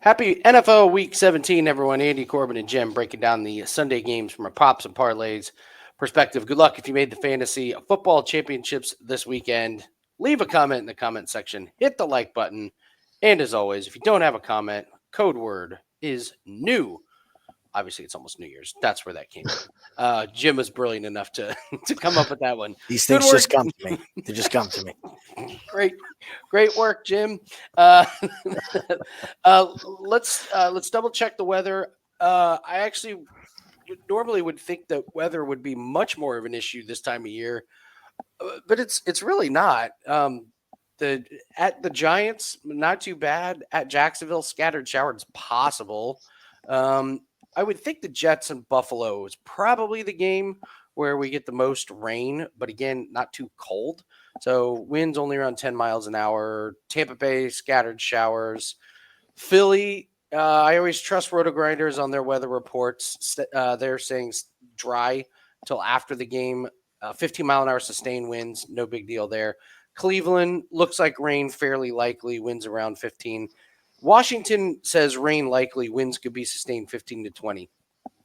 Happy NFL Week 17, everyone. Andy, Corbin, and Jim breaking down the Sunday games from a props and parlays perspective. Good luck if you made the fantasy football championships this weekend. Leave a comment in the comment section. Hit the like button. And as always, if you don't have a comment, code word is new. Obviously, it's almost New Year's. That's where that came from. Jim was brilliant enough to come up with that one. These things just come to me. They just come to me. Great work, Jim. Let's double check the weather. I actually normally would think that weather would be much more of an issue this time of year, but it's really not. At the Giants, not too bad. At Jacksonville, scattered showers possible. I would think the Jets and Buffalo is probably the game where we get the most rain, but again, not too cold. So winds only around 10 miles an hour. Tampa Bay, scattered showers. Philly, I always trust Roto Grinders on their weather reports. They're saying dry till after the game. 15-mile-an-hour sustained winds, no big deal there. Cleveland looks like rain, fairly likely, winds around 15. Washington says rain likely, winds could be sustained 15 to 20.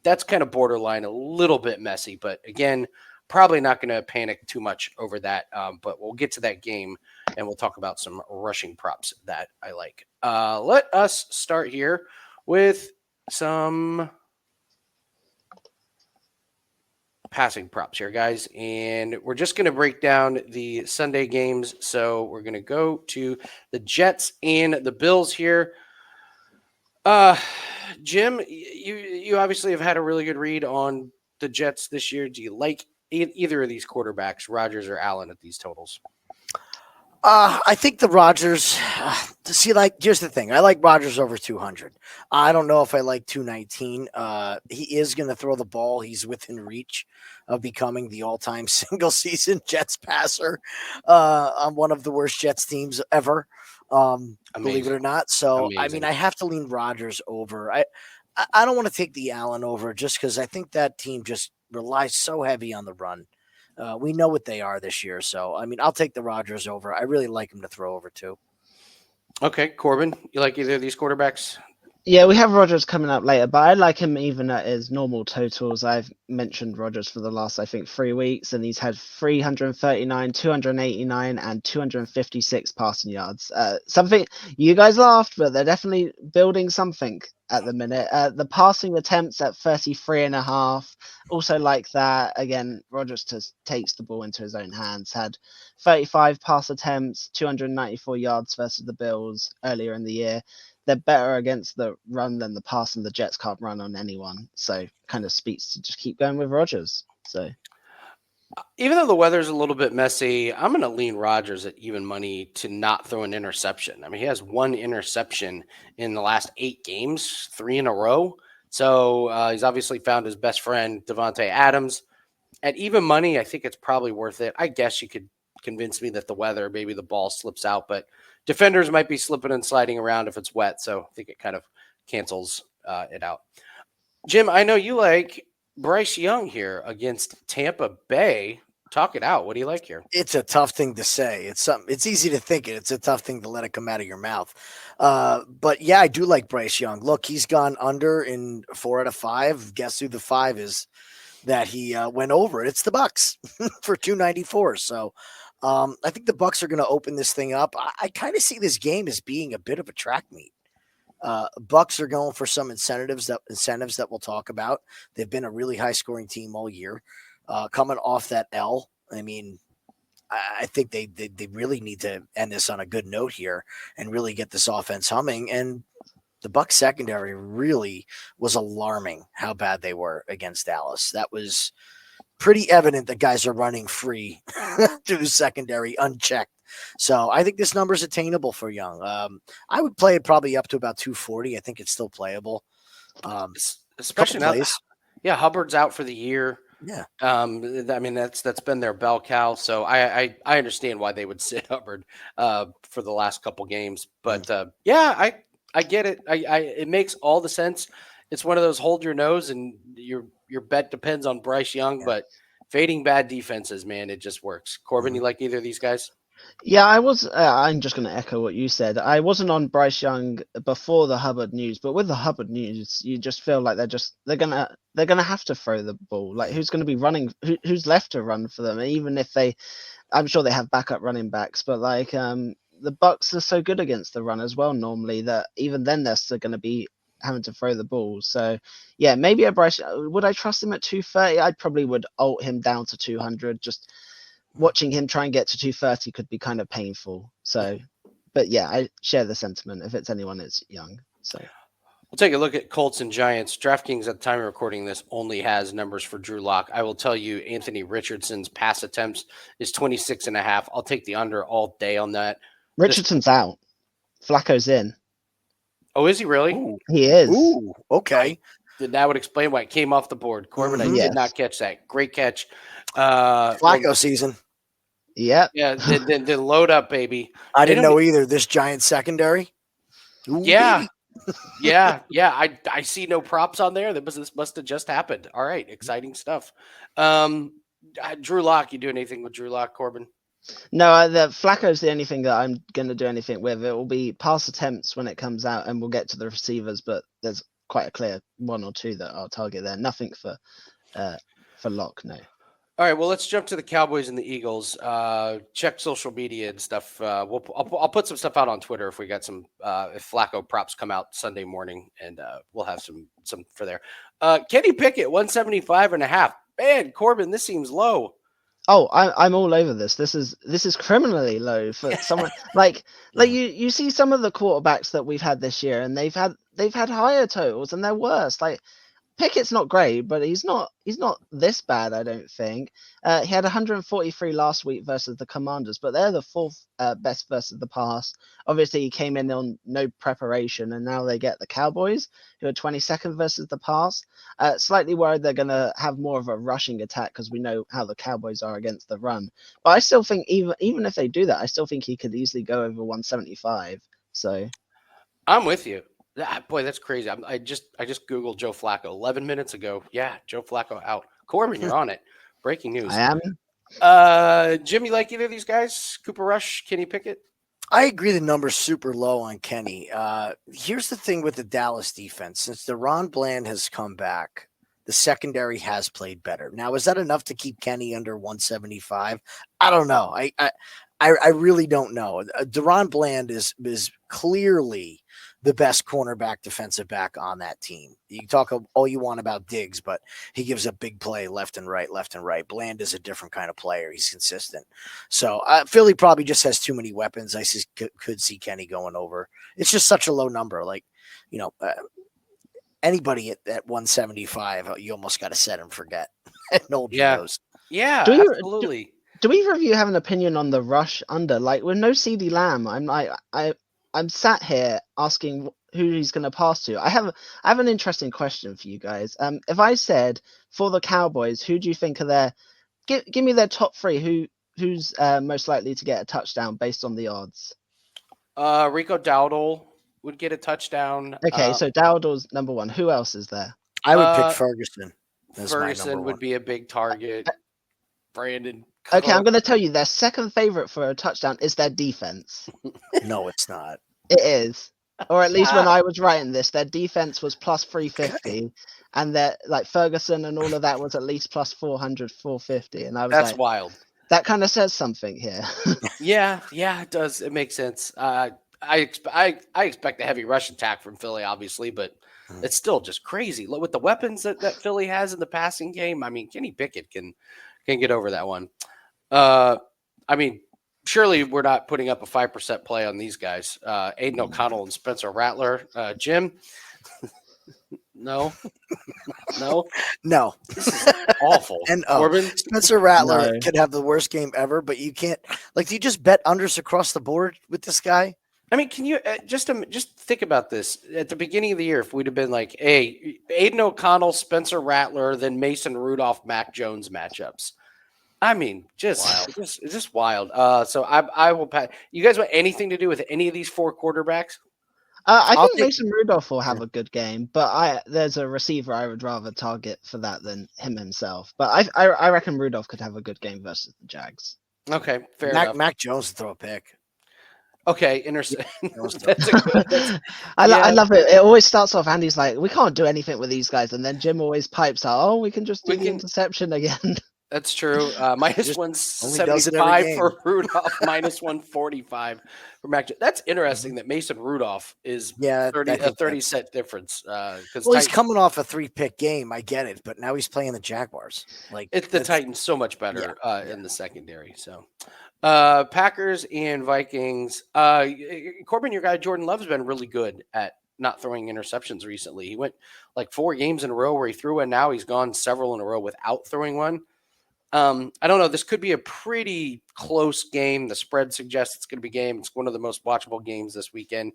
That's kind of borderline, a little bit messy, but again, probably not going to panic too much over that. But we'll get to that game and we'll talk about some rushing props that I like. Let us start here with some passing props here, guys. And we're just going to break down the Sunday games. So we're going to go to the Jets and the Bills here. Jim, you obviously have had a really good read on the Jets this year. Do you like either of these quarterbacks, Rodgers or Allen, at these totals? I think the Rodgers. Here's the thing. I like Rodgers over 200. I don't know if I like 219. He is going to throw the ball. He's within reach of becoming the all-time single-season Jets passer on one of the worst Jets teams ever. Believe it or not. So, Amazing. I mean, I have to lean Rodgers over. I don't want to take the Allen over just because I think that team just relies so heavy on the run. We know what they are this year. So, I mean, I'll take the Rodgers over. I really like him to throw over too. Okay, Corbin, you like either of these quarterbacks? Yeah, we have Rodgers coming up later, but I like him even at his normal totals. I've mentioned Rodgers for the last, I think, 3 weeks, and he's had 339, 289, and 256 passing yards. Something you guys laughed, but they're definitely building something at the minute. The passing attempts at 33.5, also like that. Again, Rodgers just takes the ball into his own hands. Had 35 pass attempts, 294 yards versus the Bills earlier in the year. They're better against the run than the pass, and the Jets can't run on anyone. So kind of speaks to just keep going with Rodgers. So even though the weather's a little bit messy, I'm going to lean Rodgers at even money to not throw an interception. I mean, he has one interception in the last 8 games, 3 in a row. So he's obviously found his best friend, Devontae Adams. At even money, I think it's probably worth it. I guess you could convince me that the weather, maybe the ball slips out, but defenders might be slipping and sliding around if it's wet. So I think it kind of cancels it out. Jim, I know you like Bryce Young here against Tampa Bay. Talk it out. What do you like here? It's a tough thing to say. It's easy to think it. It's a tough thing to let it come out of your mouth. But yeah, I do like Bryce Young. Look, he's gone under in 4 out of 5. Guess who the 5 is that he went over? It's the Bucks for 294. So I think the Bucks are going to open this thing up. I kind of see this game as being a bit of a track meet. Bucks are going for some incentives that we'll talk about. They've been a really high scoring team all year. Coming off that L, I mean, I think they really need to end this on a good note here and really get this offense humming. And the Bucks secondary really was alarming how bad they were against Dallas. That was pretty evident that guys are running free through the secondary unchecked. So I think this number is attainable for Young. I would play it probably up to about 240. I think it's still playable. Especially now. Yeah, Hubbard's out for the year. Yeah. I mean, that's been their bell cow. So I understand why they would sit Hubbard for the last couple games. But yeah, I get it. It makes all the sense. It's one of those hold your nose and your bet depends on Bryce Young, but fading bad defenses, man, it just works. Corbin, you like either of these guys? Yeah, I was. I'm just going to echo what you said. I wasn't on Bryce Young before the Hubbard news, but with the Hubbard news, you just feel like they're gonna have to throw the ball. Like, who's going to be running? Who's left to run for them? And even if I'm sure they have backup running backs, but like the Bucks are so good against the run as well normally that even then they're still going to be having to throw the ball. So yeah, maybe a Bryce. Would I trust him at 230? I probably would alt him down to 200. Just watching him try and get to 230 could be kind of painful. So, but yeah, I share the sentiment. If it's anyone, it's Young. So We'll take a look at Colts and Giants. DraftKings at the time of recording this only has numbers for Drew Lock. I will tell you, Anthony Richardson's pass attempts is 26.5. I'll take the under all day on that. Richardson's out. Flacco's in. Oh, is he really? Ooh. He is. Ooh, okay. Then that would explain why it came off the board. Corbin, I Mhm. did not catch that. Great catch. Flacco season. Yep. Yeah, then load up, baby. I They didn't don't know either. This Giant secondary. Ooh, Yeah. baby. Yeah. I see no props on there. This must have just happened. All right, exciting stuff. Drew Lock, you do anything with Drew Lock, Corbin? No, the Flacco's the only thing that I'm going to do anything with. It will be pass attempts when it comes out, and we'll get to the receivers. But there's quite a clear one or two that I'll target there. Nothing for Lock, no. All right, well, let's jump to the Cowboys and the Eagles. Check social media and stuff. I'll put some stuff out on Twitter if we got some if Flacco props come out Sunday morning, and we'll have some for there. Kenny Pickett 175.5. Man, Corbin, this seems low. Oh, I'm all over this. This is criminally low for someone like you see some of the quarterbacks that we've had this year, and they've had higher totals and they're worse. Like Pickett's not great, but he's not this bad, I don't think. He had 143 last week versus the Commanders, but they're the fourth best versus the pass. Obviously, he came in on no preparation, and now they get the Cowboys, who are 22nd versus the pass. Slightly worried they're going to have more of a rushing attack because we know how the Cowboys are against the run. But I still think even if they do that, I still think he could easily go over 175. So I'm with you. Boy, that's crazy. I just Googled Joe Flacco 11 minutes ago. Yeah, Joe Flacco out. Corbin, you're on it. Breaking news. I am. Jim, you like either of these guys? Cooper Rush, Kenny Pickett? I agree the number's super low on Kenny. Here's the thing with the Dallas defense. Since Deron Bland has come back, the secondary has played better. Now, is that enough to keep Kenny under 175? I don't know. I really don't know. Deron Bland is clearly the best cornerback defensive back on that team. You can talk all you want about Diggs, but he gives a big play left and right. Bland is a different kind of player. He's consistent. So Philly probably just has too many weapons. I could see Kenny going over. It's just such a low number. Like, anybody at 175, you almost got to set and forget. No knows. Yeah, absolutely. Do either of you have an opinion on the rush under? Like with no CD Lamb, I'm sat here asking who he's going to pass to. I have an interesting question for you guys. If I said for the Cowboys, who do you think are their? Give me their top three. Who's most likely to get a touchdown based on the odds? Rico Dowdle would get a touchdown. Okay, so Dowdle's number one. Who else is there? I would pick Ferguson. Ferguson would be a big target. Brandon. Okay, I'm going to tell you their second favorite for a touchdown is their defense. No, it's not. It is. Or at least when I was writing this, their defense was plus 350, and that like Ferguson and all of that was at least plus 400, 450. And I was that's like, wild. That kind of says something here. Yeah, it does. It makes sense. I expect a heavy rush attack from Philly, obviously, but it's still just crazy. With the weapons that Philly has in the passing game, I mean, Kenny Pickett can get over that one. I mean, surely we're not putting up a 5% play on these guys. Aiden O'Connell and Spencer Rattler. Jim? No. This is awful. And Corbin? Spencer Rattler could have the worst game ever, but you can't. Like, do you just bet unders across the board with this guy? I mean, can you just think about this? At the beginning of the year, if we'd have been like, hey, Aiden O'Connell, Spencer Rattler, then Mason Rudolph, Mac Jones matchups. I mean, it's just wild. So I will pass. You guys want anything to do with any of these four quarterbacks? I think Mason Rudolph will have a good game, but there's a receiver I would rather target for that than him himself. But I reckon Rudolph could have a good game versus the Jags. Okay, fair enough. Mac Jones to throw a pick. Okay, Jones to- that's a good. That's, I yeah, love it. It always starts off. Andy's like, we can't do anything with these guys, and then Jim always pipes out, "Oh, we can just do we the can. interception again." That's true. Minus Just only does it every 175 game. for Rudolph, minus 145 for Mac. That's interesting that Mason Rudolph is Yeah, I think 30 that's. cent difference. Because Well, he's coming off a 3-pick game. I get it, but now he's playing the Jaguars. Like it's the that's Titans so much yeah, better yeah. in the secondary. So Packers and Vikings. Corbin, your guy Jordan Love's been really good at not throwing interceptions recently. He went like 4 games in a row where he threw one. Now he's gone several in a row without throwing one. I don't know. This could be a pretty close game. The spread suggests it's going to be a game. It's one of the most watchable games this weekend.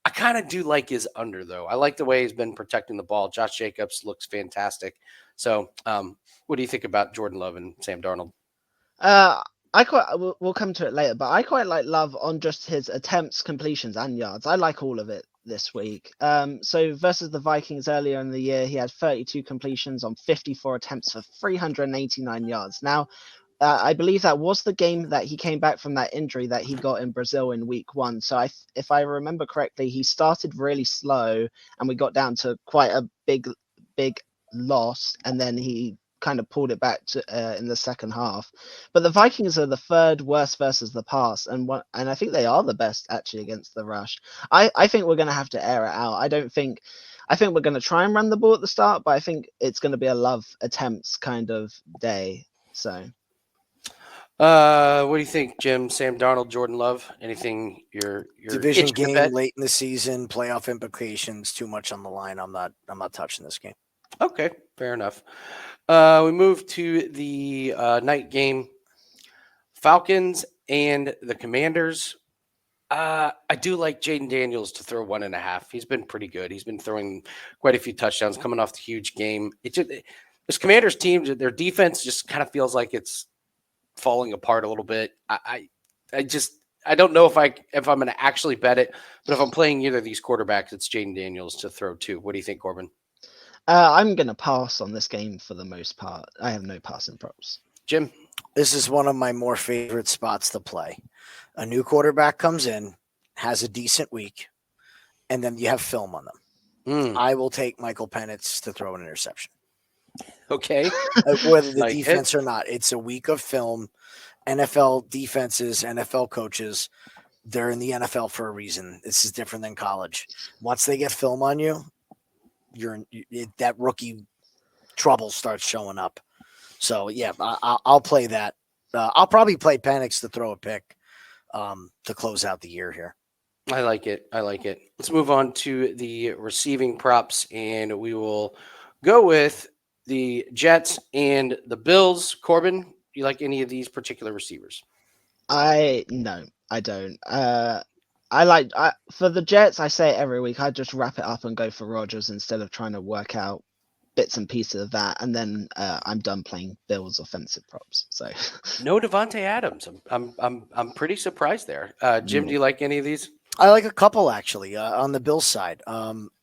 I kind of do like his under, though. I like the way he's been protecting the ball. Josh Jacobs looks fantastic. So, what do you think about Jordan Love and Sam Darnold? I quite we'll come to it later, but I quite like Love on just his attempts, completions, and yards. I like all of it this week. So versus the Vikings earlier in the year, he had 32 completions on 54 attempts for 389 yards. Now, I believe that was the game that he came back from that injury that he got in Brazil in week 1. So if I remember correctly, he started really slow, and we got down to quite a big loss, and then he kind of pulled it back to in the second half. But the Vikings are the third worst versus the pass, and I think they are the best actually against the rush. I think we're going to have to air it out. I think we're going to try and run the ball at the start, but I think it's going to be a Love attempts kind of day. So. What do you think, Jim? Sam Darnold, Jordan Love? Anything you're Division itching to game bet? late in the season, playoff implications, too much on the line. I'm not touching this game. Okay, fair enough. We move to the night game. Falcons and the Commanders. I do like Jaden Daniels to throw 1.5. He's been pretty good. He's been throwing quite a few touchdowns coming off the huge game. This Commanders team, their defense just kind of feels like it's falling apart a little bit. I don't know if I'm going to actually bet it, but if I'm playing either of these quarterbacks, it's Jaden Daniels to throw 2. What do you think, Corbin? I'm going to pass on this game for the most part. I have no passing props. Jim? This is one of my more favorite spots to play. A new quarterback comes in, has a decent week, and then you have film on them. I will take Michael Penix to throw an interception. Okay. Whether the Like defense or not, it's a week of film. NFL defenses, NFL coaches, they're in the NFL for a reason. This is different than college. Once they get film on you, that rookie trouble starts showing up. So yeah, I'll play that. I'll probably play Penix to throw a pick to close out the year here. I like it. Let's move on to the receiving props, and we will go with the Jets and the Bills. Corbin, do you like any of these particular receivers? No, I don't. For the Jets, I say it every week. I just wrap it up and go for Rodgers instead of trying to work out bits and pieces of that, and then I'm done playing Bills offensive props. So No Devontae Adams. I'm pretty surprised there. Jim, do you like any of these? I like a couple actually on the Bills side.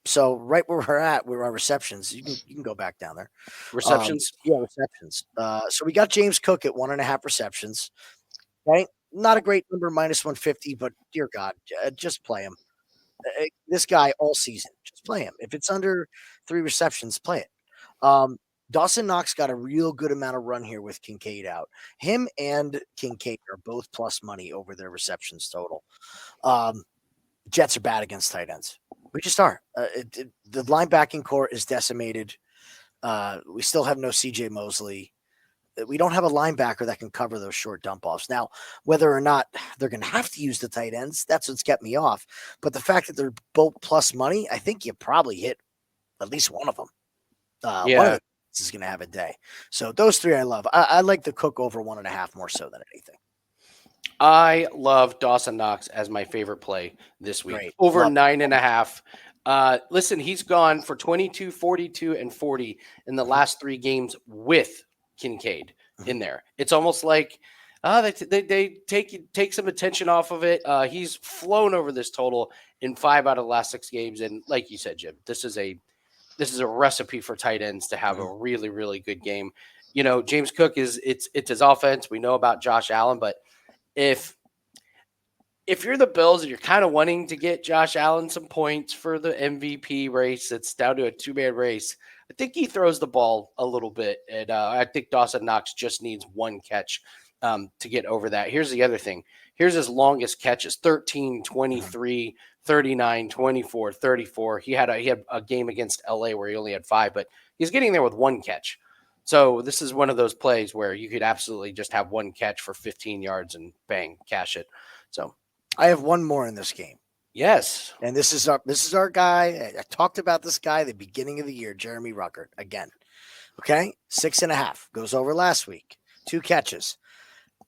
So right where we're at, where our receptions, you can go back down there. Receptions? Receptions. So we got James Cook at 1.5 receptions. Right, not a great number, minus 150, but dear God, just play him. This guy all season, just play him. If it's under 3 receptions, play it. Dawson Knox got a real good amount of run here with Kincaid out. Him and Kincaid are both plus money over their receptions total. Jets are bad against tight ends. We just are. The linebacking core is decimated. We still have no CJ Mosley. We don't have a linebacker that can cover those short dump offs. Now, whether or not they're going to have to use the tight ends, that's what's kept me off. But the fact that they're both plus money, I think you probably hit at least one of them. One of them is going to have a day. So those 3 I love. I like the Cook over 1.5 more so than anything. I love Dawson Knox as my favorite play this week. Great. Over Love 9.5. Listen, he's gone for 22, 42, and 40 in the last 3 games with Kincaid in there. It's almost like they take some attention off of it. He's flown over this total in 5 out of the last 6 games. And like you said, Jim, this is a recipe for tight ends to have a really, really good game. You know, James Cook it's his offense. We know about Josh Allen, but if you're the Bills and you're kind of wanting to get Josh Allen some points for the MVP race, it's down to a 2-man race. I think he throws the ball a little bit, and I think Dawson Knox just needs one catch to get over that. Here's the other thing. Here's his longest catches: 13, 23, 39, 24, 34. He had a game against LA where he only had 5, but he's getting there with one catch. So this is one of those plays where you could absolutely just have one catch for 15 yards and bang, cash it. So I have one more in this game. yes. And this is our guy. I talked about this guy at the beginning of the year, Jeremy Ruckert, again. Okay, 6.5 goes over last week. 2 catches.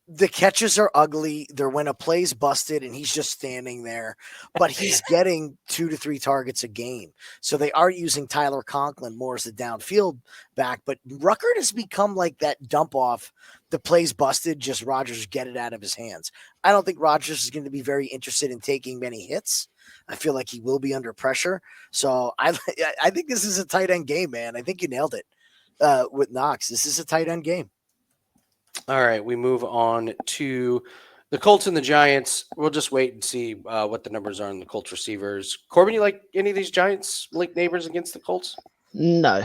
The catches are ugly. They're when a play's busted and he's just standing there, but he's getting 2 to 3 targets a game. So they are using Tyler Conklin more as the downfield back, but Ruckert has become like that dump off. The play's busted, just Rodgers get it out of his hands. I don't think Rodgers is going to be very interested in taking many hits. I feel like he will be under pressure. So I think this is a tight end game, man. I think you nailed it with Knox. This is a tight end game. All right, we move on to the Colts and the Giants. We'll just wait and see what the numbers are on the Colts receivers. Corbin, you like any of these Giants like neighbors against the Colts? No,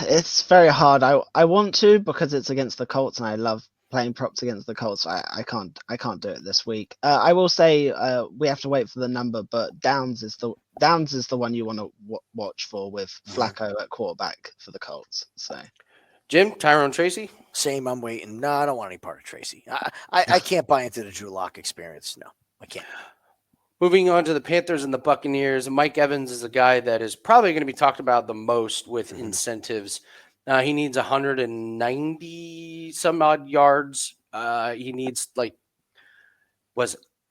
it's very hard. I want to because it's against the Colts and I love playing props against the Colts. I can't do it this week. I will say we have to wait for the number, but Downs is the one you want to watch for with Flacco at quarterback for the Colts. So. Jim, Tyrone Tracy? Same, I'm waiting. No, I don't want any part of Tracy. I can't buy into the Drew Lock experience. No, I can't. Moving on to the Panthers and the Buccaneers, Mike Evans is a guy that is probably going to be talked about the most with incentives. He needs 190 some odd yards. He needs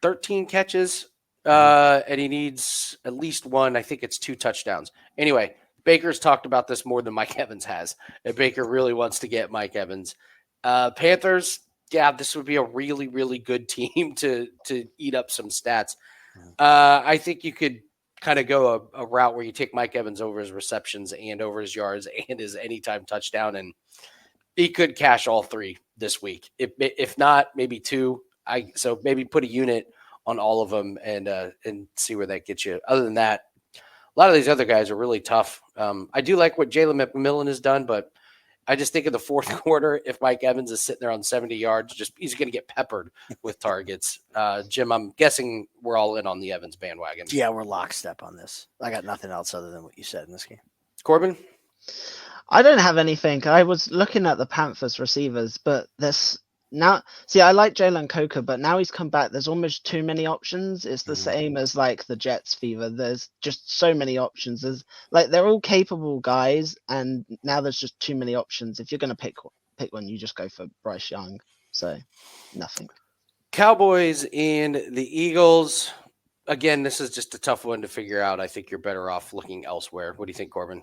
13 catches, and he needs at least one. I think it's 2 touchdowns. Anyway, Baker's talked about this more than Mike Evans has. And Baker really wants to get Mike Evans. Panthers, yeah, this would be a really, really good team to eat up some stats. I think you could kind of go a route where you take Mike Evans over his receptions and over his yards and his anytime touchdown, and he could cash all 3 this week. If not, maybe 2. So maybe put a unit on all of them and see where that gets you. Other than that, a lot of these other guys are really tough. I do like what Jalen McMillan has done, but I just think in the fourth quarter, if Mike Evans is sitting there on 70 yards, he's going to get peppered with targets. Jim, I'm guessing we're all in on the Evans bandwagon. Yeah, we're lockstep on this. I got nothing else other than what you said in this game. Corbin? I don't have anything. I was looking at the Panthers receivers, but this now, see, I like Jalen Coker, but now he's come back. There's almost too many options. It's the same as like the Jets fever. There's just so many options. They're all capable guys, and now there's just too many options. If you're going to pick one, you just go for Bryce Young. So nothing. Cowboys and the Eagles. Again, this is just a tough one to figure out. I think you're better off looking elsewhere. What do you think, Corbin?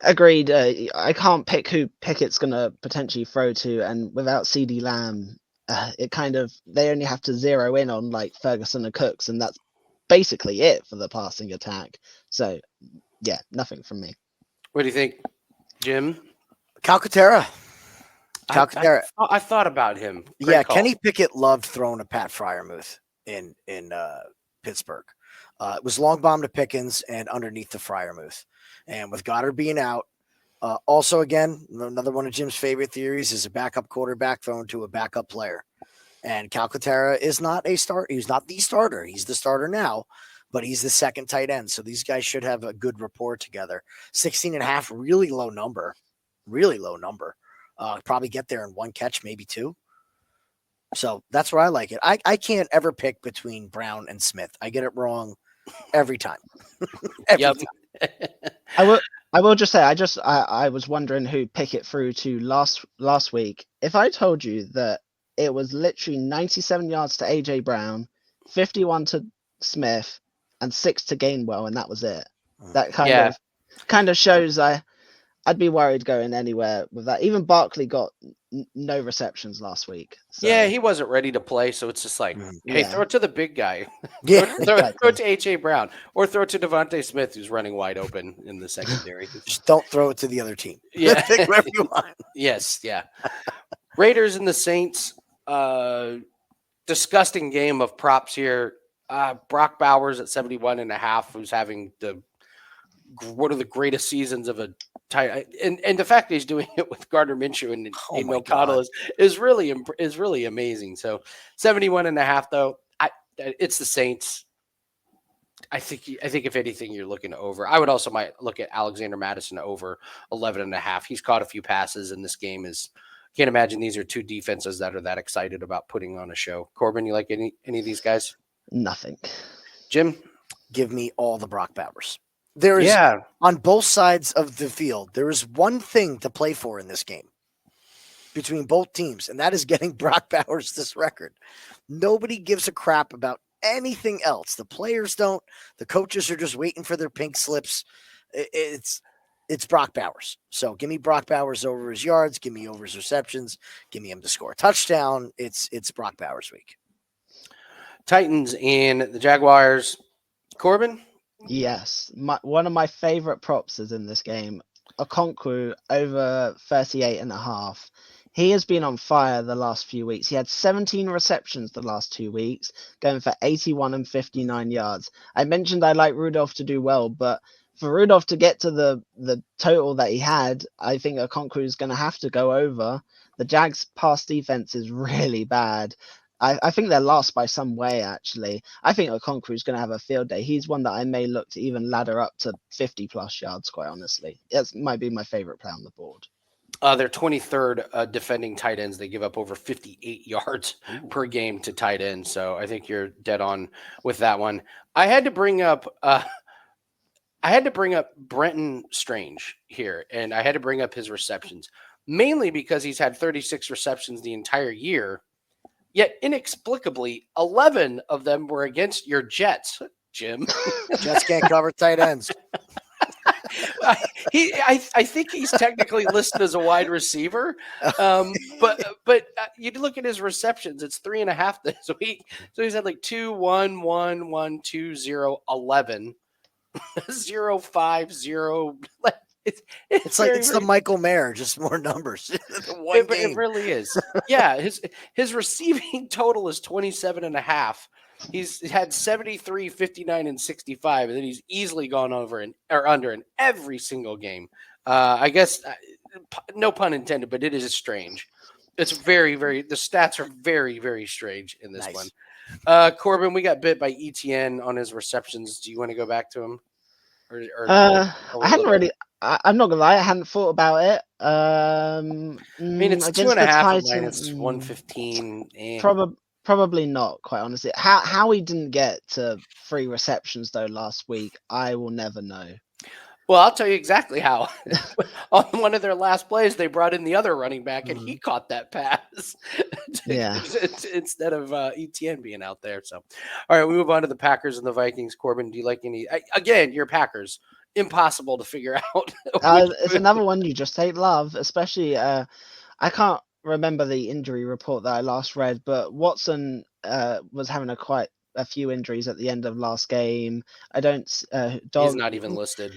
Agreed. I can't pick who Pickett's going to potentially throw to, and without CD Lamb, they only have to zero in on like Ferguson and Cooks, and that's basically it for the passing attack. So, yeah, nothing from me. What do you think, Jim? Calcaterra. I thought about him. Great call. Kenny Pickett loved throwing a Pat Fryermuth in Pittsburgh. It was long bomb to Pickens and underneath the Fryermuth. And with Goddard being out, also, again, another one of Jim's favorite theories is a backup quarterback thrown to a backup player. And Calcaterra is not a start. He's not the starter. He's the starter now, but he's the second tight end. So these guys should have a good rapport together. 16.5, really low number. Probably get there in 1 catch, maybe 2. So that's where I like it. I can't ever pick between Brown and Smith. I get it wrong every time. Every time. I will just say I was wondering who Pickett threw to last week. If I told you that it was literally 97 yards to AJ Brown, 51 to Smith, and 6 to Gainwell, and that was it. That kind of shows I'd be worried going anywhere with that. Even Barkley got no receptions last week. So. Yeah, he wasn't ready to play, so it's just like, hey, throw it to the big guy. Yeah, throw it to H.A. Brown, or throw it to Devontae Smith, who's running wide open in the secondary. Just don't throw it to the other team. Yeah, pick whatever you want. Yes, yeah. Raiders and the Saints. This disgusting game of props here. Brock Bowers at 71.5, who's having one of the greatest seasons of a tight, and the fact that he's doing it with Gardner Minshew and Aiden O'Connell is really amazing. So 71.5 though, it's the Saints. I think if anything, you're looking over. I would also might look at Alexander Madison over 11.5. He's caught a few passes in this game. Can't imagine these are two defenses that are that excited about putting on a show. Corbin, you like any of these guys? Nothing. Jim, give me all the Brock Bowers. There is on both sides of the field. There is one thing to play for in this game between both teams, and that is getting Brock Bowers this record. Nobody gives a crap about anything else. The players don't. The coaches are just waiting for their pink slips. It's Brock Bowers. So give me Brock Bowers over his yards. Give me over his receptions. Give me him to score a touchdown. It's Brock Bowers week. Titans and the Jaguars. Corbin? Yes. One of my favorite props is in this game. Okonkwo over 38.5. He has been on fire the last few weeks. He had 17 receptions the last 2 weeks, going for 81 and 59 yards. I mentioned I like Rudolph to do well, but for Rudolph to get to the total that he had, I think Okonkwo is going to have to go over. The Jags' pass defense is really bad. I think they're last by some way, actually. I think Okonkwo is going to have a field day. He's one that I may look to even ladder up to 50-plus yards, quite honestly. It might be my favorite play on the board. They're 23rd defending tight ends. They give up over 58 yards per game to tight ends. So I think you're dead on with that one. I had to bring up Brenton Strange here, and I had to bring up his receptions, mainly because he's had 36 receptions the entire year. Yet inexplicably, 11 of them were against your Jets, Jim. Jets can't cover tight ends. I think he's technically listed as a wide receiver, but you look at his receptions; it's 3.5 this week. So he's had like 2, 1, 1, 1, 2, 0, 11, 0, 5, 0. It's like it's the Michael Mayer, just more numbers. It really is. Yeah, his receiving total is 27.5. He's had 73, 59, and 65, and then he's easily gone over or under in every single game. I guess no pun intended, but it is strange. It's very, very. The stats are very, very strange in this one. Corbin, we got bit by ETN on his receptions. Do you want to go back to him? I hadn't really. I'm not gonna lie, I hadn't thought about it. I mean, it's 2.5 minus 115. Probably not, quite honestly. How he didn't get to 3 receptions though last week, I will never know. Well, I'll tell you exactly how. On one of their last plays, they brought in the other running back, and he caught that pass instead of ETN being out there. So, all right, we move on to the Packers and the Vikings. Corbin, do you like any? Again, your Packers. Impossible to figure out. It's another one you just hate love, especially. I can't remember the injury report that I last read, but Watson was having quite a few injuries at the end of last game. I don't. He's not even listed.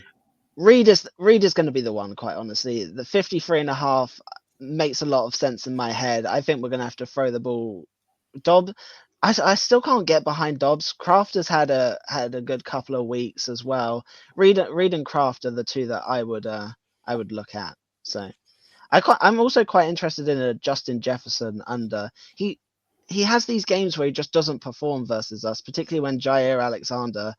Reed is going to be the one, quite honestly. The 53.5 makes a lot of sense in my head. I think we're going to have to throw the ball. Dobbs, I still can't get behind Dobbs. Kraft has had a good couple of weeks as well. Reed and Kraft are the two that I would look at. So I'm also quite interested in a Justin Jefferson under. He has these games where he just doesn't perform versus us, particularly when Jair Alexander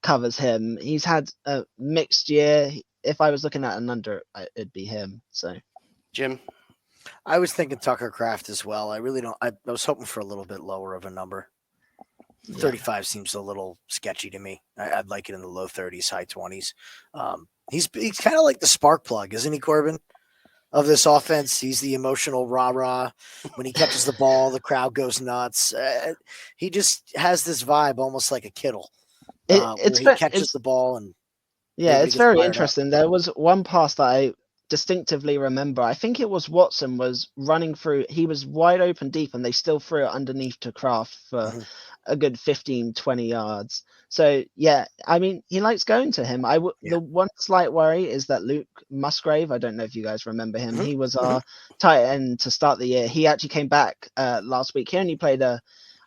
covers him. He's had a mixed year. If I was looking at an under, it'd be him. So, Jim, I was thinking Tucker Kraft as well. I really don't. I was hoping for a little bit lower of a number. 35 seems a little sketchy to me. I'd like it in the low 30s, high 20s. He's kind of like the spark plug, isn't he, Corbin? Of this offense, he's the emotional rah-rah. When he catches the ball, the crowd goes nuts. He just has this vibe, almost like a Kittle. He catches the ball and it's very interesting. There was one pass that I distinctively remember. I think it was Watson was running through. He was wide open deep, and they still threw it underneath to Kraft for a good 15, 20 yards. So, yeah, I mean, he likes going to him. The one slight worry is that Luke Musgrave, I don't know if you guys remember him, he was our tight end to start the year. He actually came back last week. He only played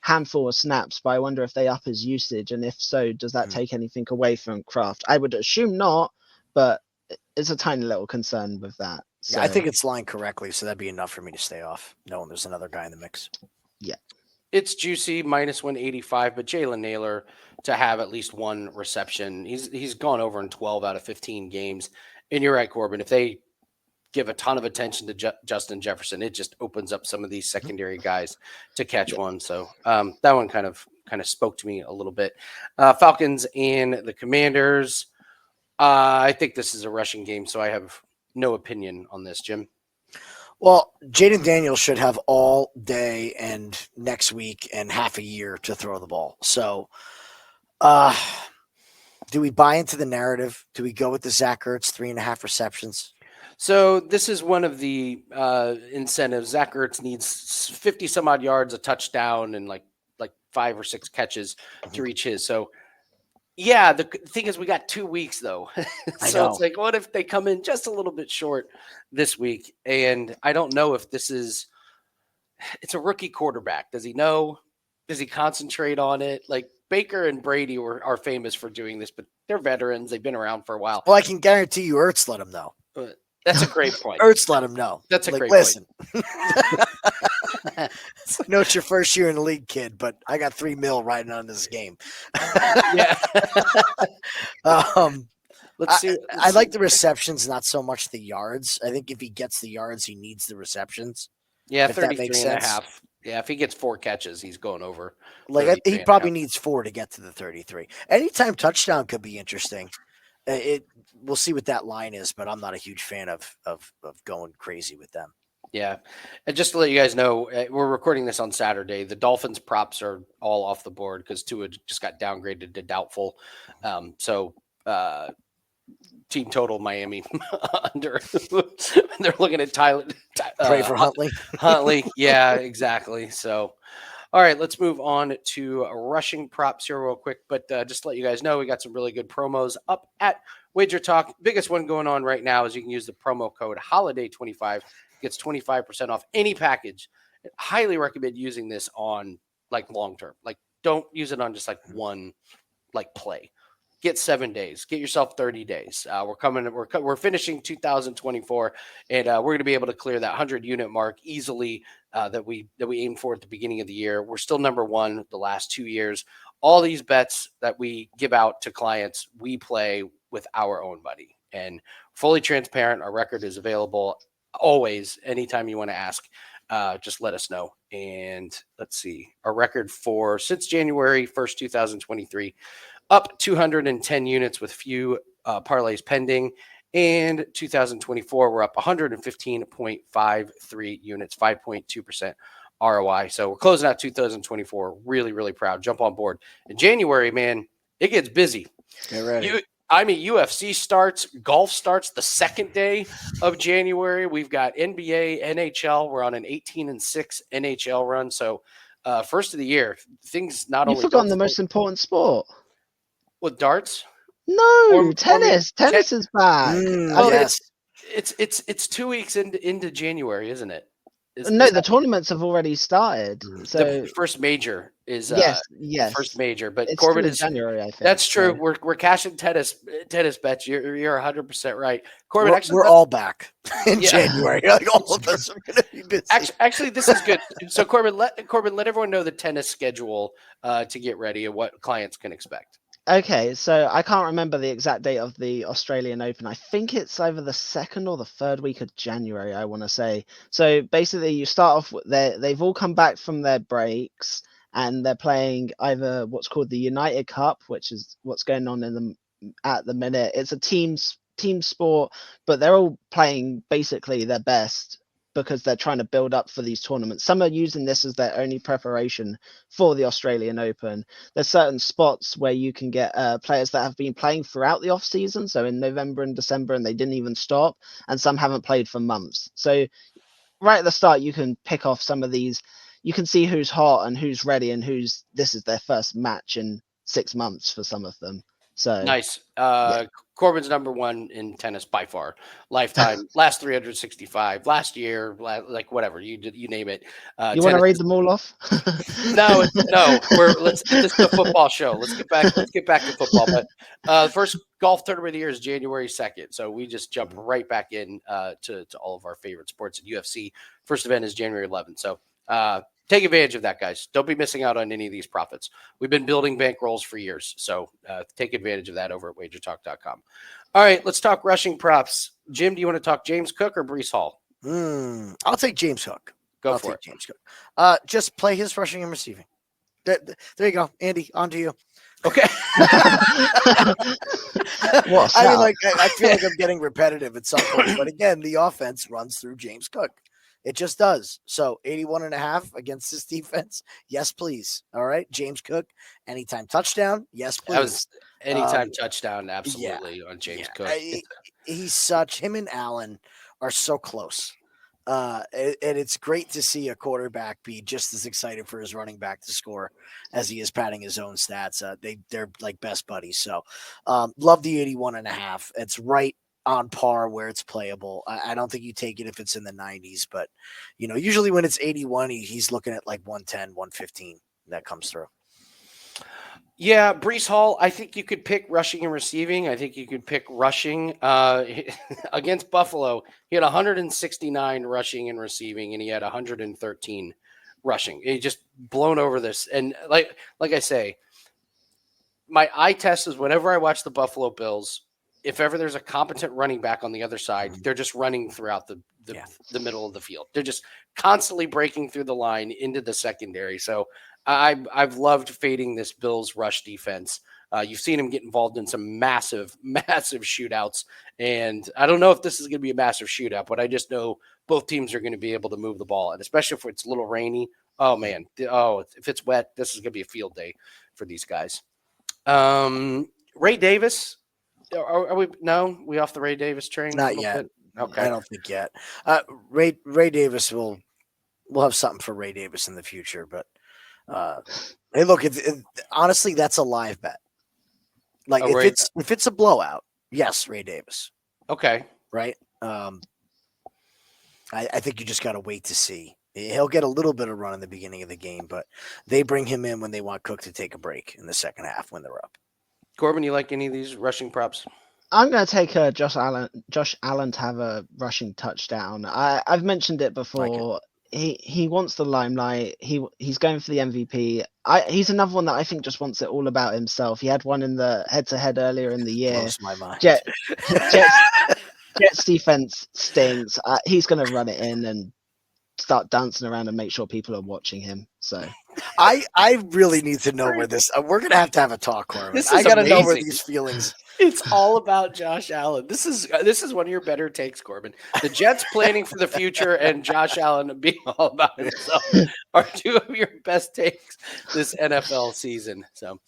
handful of snaps, but I wonder if they up his usage, and if so, does that take anything away from Kraft? I would assume not, but it's a tiny little concern with that. So, Yeah, I think it's lined correctly, so that'd be enough for me to stay off, knowing there's another guy in the mix. It's juicy minus 185, but Jalen Naylor to have at least one reception. He's gone over in 12 out of 15 games. And you're right, Corbin. If they give a ton of attention to Justin Jefferson, it just opens up some of these secondary guys to catch one. So that one kind of spoke to me a little bit. Falcons and the Commanders. I think this is a rushing game, so I have no opinion on this, Jim. Well, Jaden Daniels should have all day and next week and half a year to throw the ball. So, do we buy into the narrative? Do we go with the Zach Ertz 3.5 receptions? So this is one of the incentives. Zach Ertz needs 50 some odd yards, a touchdown, and like 5 or 6 catches to reach his. So yeah, the thing is we got 2 weeks though. So it's like, what if they come in just a little bit short this week? And I don't know if it's a rookie quarterback. Does he know? Does he concentrate on it? Like Baker and Brady are famous for doing this, but they're veterans. They've been around for a while. Well, I can guarantee you Ertz let him know. That's a great point. Ertz let him know. That's a great listen. Point. I know it's your first year in the league, kid, but I got $3 million riding on this game. Yeah. Let's see. I like the receptions, not so much the yards. I think if he gets the yards, he needs the receptions. Yeah, 33 and a half. Yeah, if he gets 4 catches, he's going over. Like he probably needs 4 to get to the 33. Anytime touchdown could be interesting. We'll see what that line is, but I'm not a huge fan of going crazy with them. Yeah. And just to let you guys know, we're recording this on Saturday. The props are all off the board because Tua just got downgraded to doubtful. Team total Miami under. They're looking at Tyler. Pray for Huntley. Huntley. Yeah, exactly. So, all right, let's move on to rushing props here real quick. But just to let you guys know, we got some really good promos up at Wager Talk. Biggest one going on right now is you can use the promo code HOLIDAY25. Gets 25% off any package. I highly recommend using this on like long term. Like don't use it on just like one like play. Get 7 days. Get yourself 30 days. We're finishing 2024, and we're going to be able to clear that 100-unit mark easily that we aimed for at the beginning of the year. We're still number 1 the last 2 years. All these bets that we give out to clients, we play with our own money and fully transparent. Our record is available always. Anytime you want to ask, just let us know. And let's see, our record for since January 1st, 2023. Up 210 units with few parlays pending. And 2024, we're up 115.53 units, 5.2% ROI. So we're closing out 2024. Really, really proud. Jump on board. In January, man, it gets busy. Get ready. UFC starts, golf starts the second day of January. We've got NBA, NHL. We're on an 18-6 NHL run. So first of the year, things not only. You've forgotten the most important sport. With darts? No, tennis. Tennis is back. Well, yes. It's 2 weeks into January, isn't it? The tournaments have already started. So the first major is yes. First major, but it's Corbin is January. I think that's true. So. We're cashing tennis bets. You're 100% right, Corbin. We're all back in January. Like all of us are going to be busy. Actually, this is good. So Corbin, let everyone know the tennis schedule to get ready and what clients can expect. Okay, so I can't remember the exact date of the Australian Open. I think it's either the 2nd or the 3rd week of January, I want to say. So basically, you start off with they've all come back from their breaks and they're playing either what's called the United Cup, which is what's going on at the minute. It's a team sport, but they're all playing basically their best because they're trying to build up for these tournaments. Some are using this as their only preparation for the Australian Open. There's certain spots where you can get players that have been playing throughout the off season, so in November and December, and they didn't even stop, and some haven't played for months. So right at the start, you can pick off some of these. You can see who's hot and who's ready and this is their first match in 6 months for some of them. So Nice. yeah, Corbin's number one in tennis by far. Lifetime, last 365, last year, like whatever you name it. you want to Tennis read is them all off? no. This is a football show. Let's get back. Let's get back to football. But the first golf tournament of the year is January 2nd, so we just jump right back in to all of our favorite sports and UFC. First event is January 11th, so take advantage of that, guys. Don't be missing out on any of these profits. We've been building bankrolls for years, so take advantage of that over at wagertalk.com. All right, let's talk rushing props. Jim, do you want to talk James Cook or Brees Hall? I'll take James Cook. Go I'll for take it. James Cook. Just play his rushing and receiving. There you go, Andy. On to you. Okay. What? I mean, like, I feel like I'm getting repetitive at some point, but again, the offense runs through James Cook. It just does. So 81.5 against this defense. Yes, please. All right. James Cook, anytime touchdown. Yes, That was please. anytime touchdown, Yeah. absolutely, on James Cook. Him and Allen are so close. And it's great to see a quarterback be just as excited for his running back to score as he is padding his own stats. They're like best buddies. So love the 81.5. It's right on par where it's playable. I don't think you take it if it's in the 90s, but usually when it's 81, he's looking at like 110, 115 that comes through. Yeah, Brees Hall, I think you could pick rushing and receiving. I think you could pick rushing. Against Buffalo, he had 169 rushing and receiving, and he had 113 rushing. He just blown over this. And like I say, my eye test is whenever I watch the Buffalo Bills, if ever there's a competent running back on the other side, they're just running throughout the middle of the field. They're just constantly breaking through the line into the secondary. So I've loved fading this Bills rush defense. You've seen him get involved in some massive, massive shootouts, and I don't know if this is going to be a massive shootout, but I just know both teams are going to be able to move the ball, and especially if it's a little rainy. Oh man, if it's wet, this is going to be a field day for these guys. Ray Davis. Are we? No, we off the Ray Davis train? Not yet. Bit? Okay. I don't think yet. Ray Davis we'll have something for Ray Davis in the future, but hey, look, honestly, that's a live bet. Like if it's a blowout, yes, Ray Davis. Okay. Right. I think you just got to wait to see. He'll get a little bit of run in the beginning of the game, but they bring him in when they want Cook to take a break in the second half when they're up. Corbin, you like any of these rushing props? I'm going to take Josh Allen to have a rushing touchdown. I've mentioned it before. Like He wants the limelight. He's going for the MVP. He's another one that I think just wants it all about himself. He had one in the head-to-head earlier in the year. Blows my mind. Jets defense stinks. He's going to run it in and start dancing around and make sure people are watching him. So I really need to know where this. We're gonna have to have a talk, Corbin. I gotta know where these feelings. It's all about Josh Allen. This is one of your better takes, Corbin. The Jets planning for the future and Josh Allen being all about himself are two of your best takes this NFL season. So,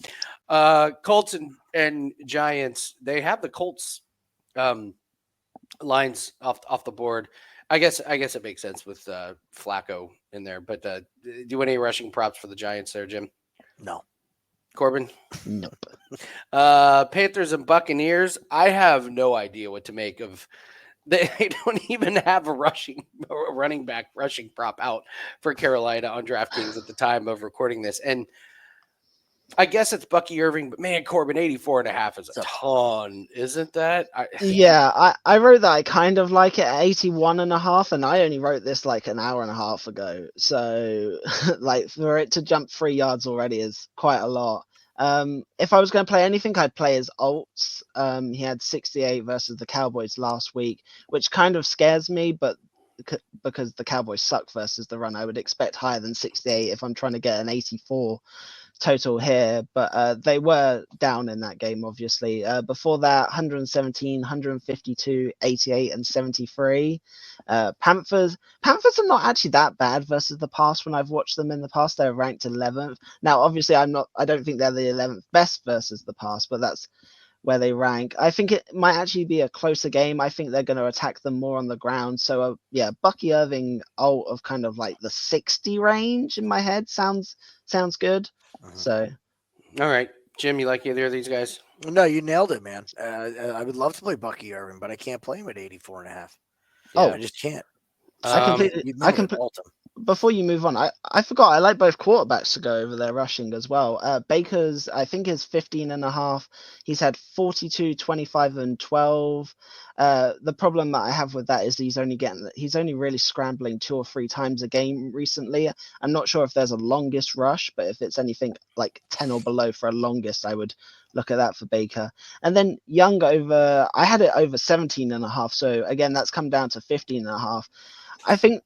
Colts and Giants, they have the Colts lines off the board. I guess it makes sense with Flacco in there. But do you want any rushing props for the Giants there, Jim? No. Corbin? nope. Panthers and Buccaneers. I have no idea what to make of. They don't even have a running back rushing prop out for Carolina on DraftKings at the time of recording this. And I guess it's Bucky Irving, but man, Corbin, 84.5 is a ton, isn't that? Yeah, I wrote that I kind of like it at 81.5, and I only wrote this like an hour and a half ago. So like for it to jump 3 yards already is quite a lot. If I was going to play anything, I'd play his alts. He had 68 versus the Cowboys last week, which kind of scares me, but because the Cowboys suck versus the run, I would expect higher than 68 if I'm trying to get an 84 total here, but they were down in that game, obviously. Before that, 117, 152, 88, and 73. Panthers are not actually that bad versus the past. When I've watched them in the past, they're ranked 11th. Now, obviously, I don't think they're the 11th best versus the past, but that's where they rank. I think it might actually be a closer game. I think they're going to attack them more on the ground. So yeah, Bucky Irving alt of kind of like the 60 range in my head sounds good. So all right. Jim, you like either of these guys? No, you nailed it, man. I would love to play Bucky Irvin, but I can't play him at 84.5. Yeah. I just can't. I So completely. you'd I never completely. vault him. Before you move on, I forgot I like both quarterbacks to go over their rushing as well. Baker's I think is 15.5. He's had 42, 25, and 12. The problem that I have with that is he's only really scrambling 2 or 3 times a game recently. I'm not sure if there's a longest rush, but if it's anything like 10 or below for a longest, I would look at that for Baker. And then Young I had it over 17.5. So again, that's come down to 15.5. I think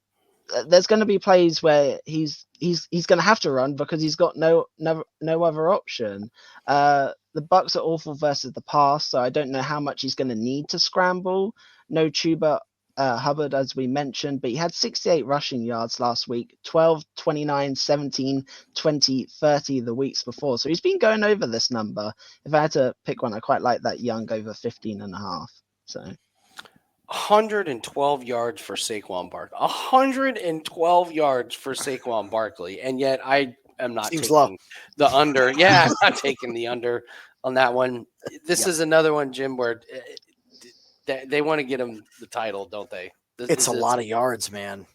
there's going to be plays where he's going to have to run because he's got no other option. The Bucks are awful versus the pass, so I don't know how much he's going to need to scramble. No Chuba Hubbard, as we mentioned, but he had 68 rushing yards last week, 12, 29, 17, 20, 30 the weeks before. So he's been going over this number. If I had to pick one, I quite like that Young over 15.5. So 112 yards for Saquon Barkley. 112 yards for Saquon Barkley, and yet I am not Seems taking low. the under. Yeah, I'm not taking the under on that one. This Yep. is another one, Jim, where they want to get him the title, don't they? It's a lot of yards, man.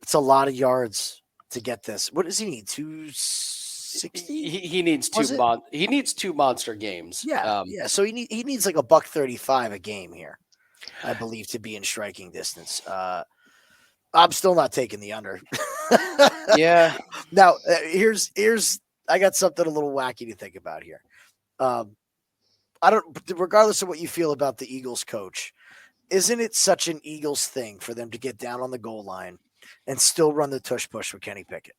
It's a lot of yards to get this. What does he need? 260? He needs he needs two monster games. Yeah, So he needs like $1.35 a game here, I believe, to be in striking distance. I'm still not taking the under. Yeah. Now here's I got something a little wacky to think about here. I don't, regardless of what you feel about the Eagles coach, isn't it such an Eagles thing for them to get down on the goal line and still run the tush push with Kenny Pickett?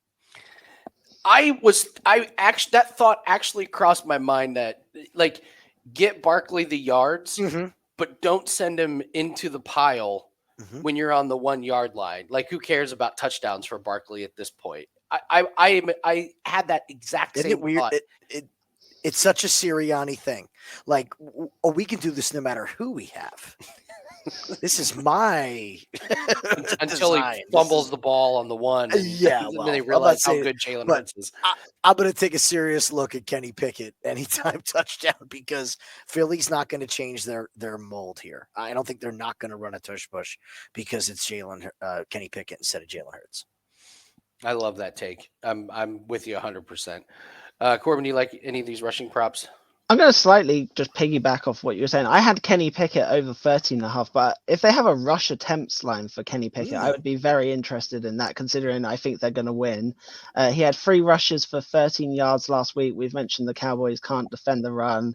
That thought actually crossed my mind that like get Barkley the yards, but don't send him into the pile when you're on the 1 yard line. Like, who cares about touchdowns for Barkley at this point? I had that exact Isn't same it weird? thought. It's such a Sirianni thing. Like, we can do this no matter who we have. This is my until design. He fumbles the ball on the one. And, yeah, and well, then they realize how good Jalen Hurts is. I'm going to take a serious look at Kenny Pickett anytime touchdown because Philly's not going to change their mold here. I don't think they're not going to run a tush push because it's Kenny Pickett instead of Jalen Hurts. I love that take. I'm with you 100%. Corbin, do you like any of these rushing props? I'm going to slightly just piggyback off what you were saying. I had Kenny Pickett over 13.5, but if they have a rush attempts line for Kenny Pickett, I would be very interested in that, considering I think they're going to win. He had 3 rushes for 13 yards last week. We've mentioned the Cowboys can't defend the run.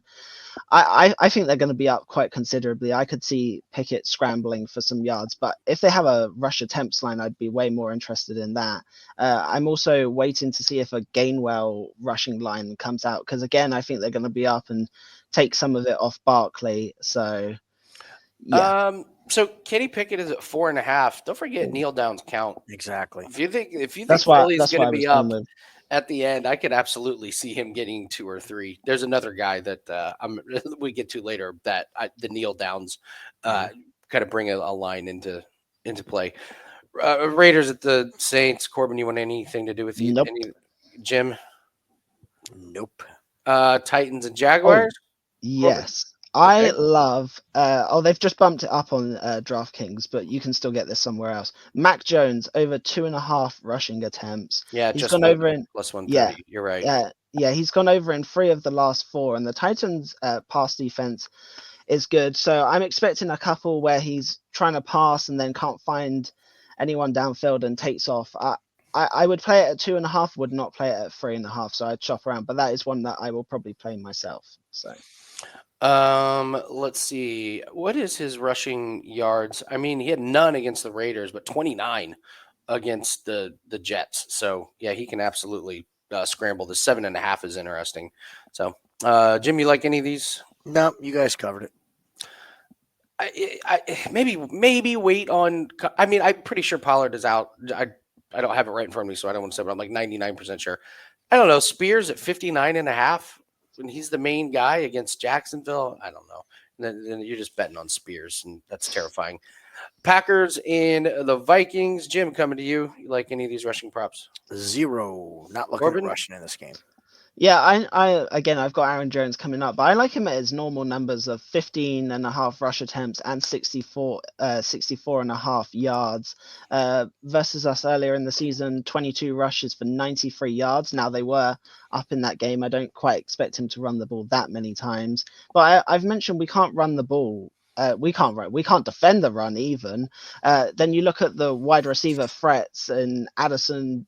I think they're going to be up quite considerably. I could see Pickett scrambling for some yards, but if they have a rush attempts line, I'd be way more interested in that. I'm also waiting to see if a Gainwell rushing line comes out, because again, I think they're going to be up and take some of it off Barkley. So, yeah. So Kenny Pickett is at 4.5. Don't forget kneel downs count. Exactly. If you think that's Philly's going to be up with. At the end, I could absolutely see him getting 2 or 3. There's another guy that we get to later that the kneel downs kind of bring a line into play. Raiders at the Saints. Corbin, you want anything to do with you? Nope. Jim? Nope. Titans and Jaguars? Yes. I love they've just bumped it up on DraftKings, but you can still get this somewhere else. Mac Jones over 2.5 rushing attempts. Yeah, he's just gone over in plus 130. Yeah, you're right. Yeah, he's gone over in 3 of the last 4, and the Titans pass defense is good. So I'm expecting a couple where he's trying to pass and then can't find anyone downfield and takes off. I would play it at 2.5, would not play it at 3.5, so I'd shop around. But that is one that I will probably play myself. So let's see. What is his rushing yards? I mean, he had none against the Raiders, but 29 against the Jets. So yeah, he can absolutely scramble. The 7.5 is interesting. So, Jim, you like any of these? No, you guys covered it. I maybe wait on. I mean, I'm pretty sure Pollard is out. I don't have it right in front of me, so I don't want to say, but I'm like 99% sure. I don't know. Spears at 59.5. When he's the main guy against Jacksonville, I don't know. Then you're just betting on Spears, and that's terrifying. Packers and the Vikings. Jim, coming to you. You like any of these rushing props? 0. Not looking at rushing in this game. Yeah, I've got Aaron Jones coming up, but I like him at his normal numbers of 15 and a half rush attempts and 64 and a half yards. Versus us earlier in the season, 22 rushes for 93 yards. Now they were up in that game. I don't quite expect him to run the ball that many times, but I've mentioned we can't run the ball. We can't defend the run even. Then you look at the wide receiver threats and Addison,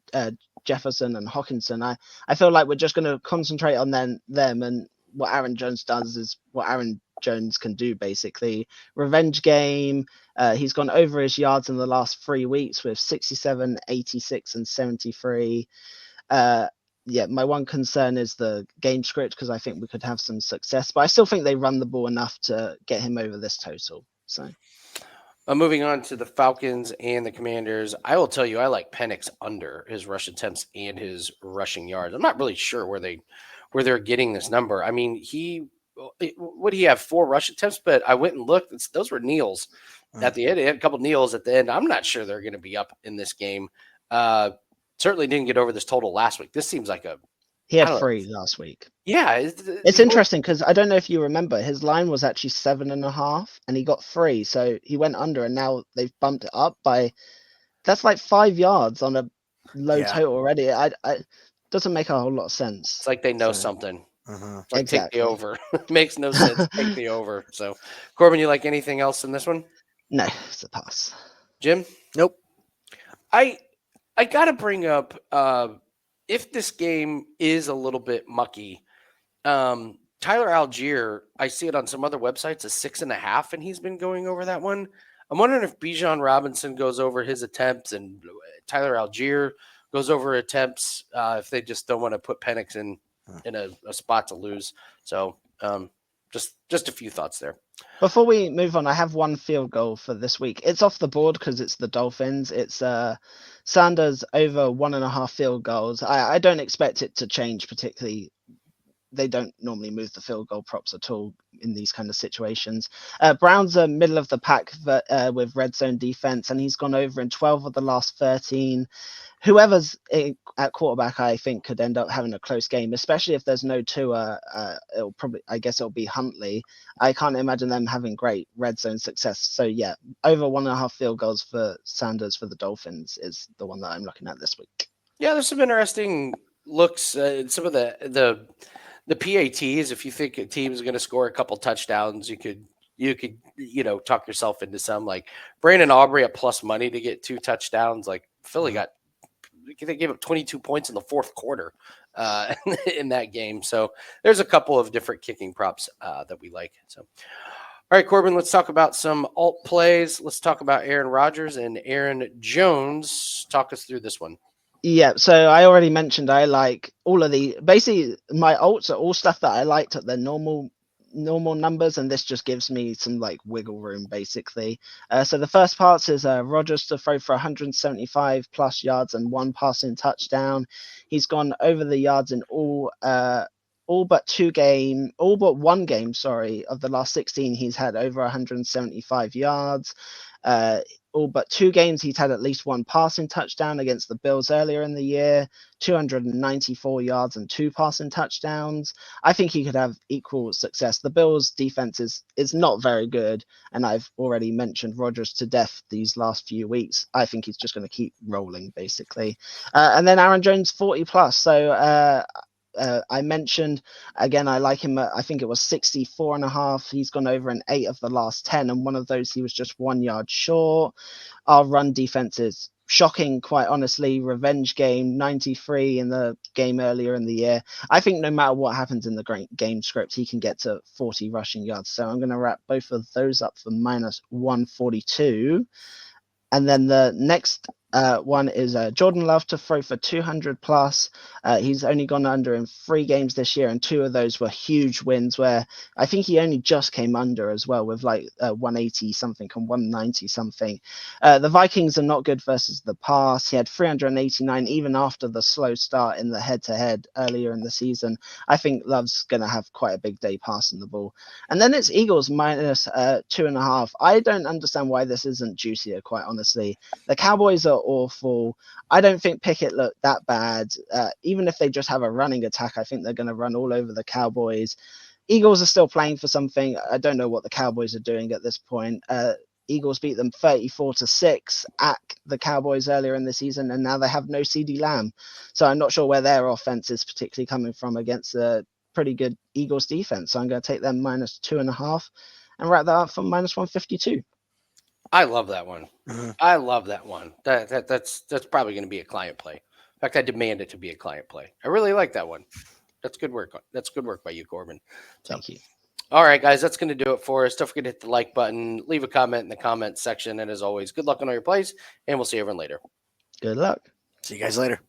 Jefferson, and Hawkinson. I feel like we're just going to concentrate on them, and what Aaron Jones does is what Aaron Jones can do, basically. Revenge game. He's gone over his yards in the last 3 weeks with 67, 86, and 73. Yeah, my one concern is the game script because I think we could have some success, but I still think they run the ball enough to get him over this total. So. Moving on to the Falcons and the Commanders, I will tell you I like Penix under his rush attempts and his rushing yards. I'm not really sure where they're getting this number. I mean, what do you have 4 rush attempts? But I went and looked; those were kneels at the end. He had a couple kneels at the end. I'm not sure they're going to be up in this game. Certainly didn't get over this total last week. This seems like he had 3 last week. Yeah, it's interesting because I don't know if you remember, his line was actually 7.5, and he got 3, so he went under, and now they've bumped it up by. That's like 5 yards on a low total already. I doesn't make a whole lot of sense. It's like they know something. Like exactly. Take the over. Makes no sense. Take the over. So, Corbin, you like anything else in this one? No, it's a pass. Jim? Nope. I gotta bring up if this game is a little bit mucky. Tyler Algier, I see it on some other websites, is 6.5, and he's been going over that one. I'm wondering if Bijan Robinson goes over his attempts and Tyler Algier goes over attempts if they just don't want to put Penix in a spot to lose. So just a few thoughts there. Before we move on, I have one field goal for this week. It's off the board because it's the Dolphins. It's Sanders over 1.5 field goals. I don't expect it to change particularly. They don't normally move the field goal props at all in these kind of situations. Browns are middle of the pack with red zone defense, and he's gone over in 12 of the last 13. Whoever's at quarterback, I think, could end up having a close game, especially if there's no Tua. It'll be Huntley. I can't imagine them having great red zone success. So yeah, over 1.5 field goals for Sanders for the Dolphins is the one that I'm looking at this week. Yeah, there's some interesting looks in some of the PATs. If you think a team is going to score a couple touchdowns, you could talk yourself into some, like Brandon Aubrey at plus money to get 2 touchdowns. Like Philly they gave up 22 points in the 4th quarter in that game. So there's a couple of different kicking props that we like. So, all right, Corbin, let's talk about some alt plays. Let's talk about Aaron Rodgers and Aaron Jones. Talk us through this one. Yeah, so I already mentioned I like all of the. Basically, my alts are all stuff that I liked at their normal numbers, and this just gives me some like wiggle room basically. So the first part is Rodgers to throw for 175 plus yards and 1 passing touchdown. He's gone over the yards in all but one game, of the last 16. He's had over 175 yards. All but 2 games he's had at least 1 passing touchdown, against the Bills earlier in the year, 294 yards and 2 passing touchdowns. I think he could have equal success. The Bills defense is not very good, and I've already mentioned Rodgers to death these last few weeks. I think he's just going to keep rolling basically. And then Aaron Jones 40 plus. So I mentioned again, I like him. I think it was 64.5. He's gone over in 8 of the last 10, and one of those he was just 1 yard short. Our run defense is shocking, quite honestly. Revenge game, 93 in the game earlier in the year. I think no matter what happens in the game script, he can get to 40 rushing yards. So I'm going to wrap both of those up for minus 142. And then the next one is Jordan Love to throw for 200 plus. He's only gone under in 3 games this year, and 2 of those were huge wins where I think he only just came under as well, with like 180 something and 190 something. The Vikings are not good versus the pass. He had 389 even after the slow start in the head-to-head earlier in the season. I think Love's going to have quite a big day passing the ball. And then it's Eagles minus 2.5. I don't understand why this isn't juicier, quite honestly. The Cowboys are awful. I don't think Pickett looked that bad. Even if they just have a running attack, I think they're going to run all over the Cowboys. Eagles are still playing for something. I don't know what the Cowboys are doing at this point. Eagles beat them 34-6 at the Cowboys earlier in the season, and now they have no CD Lamb. So I'm not sure where their offense is particularly coming from against a pretty good Eagles defense. So I'm going to take them -2.5 and wrap that up from -152. I love that one. Mhm. I love that one. That's probably going to be a client play. In fact, I demand it to be a client play. I really like that one. That's good work. That's good work by you, Corbin. So, Thank you. all right, guys, that's going to do it for us. Don't forget to hit the like button, leave a comment in the comment section, and as always, good luck on all your plays, and we'll see everyone later. Good luck. See you guys later.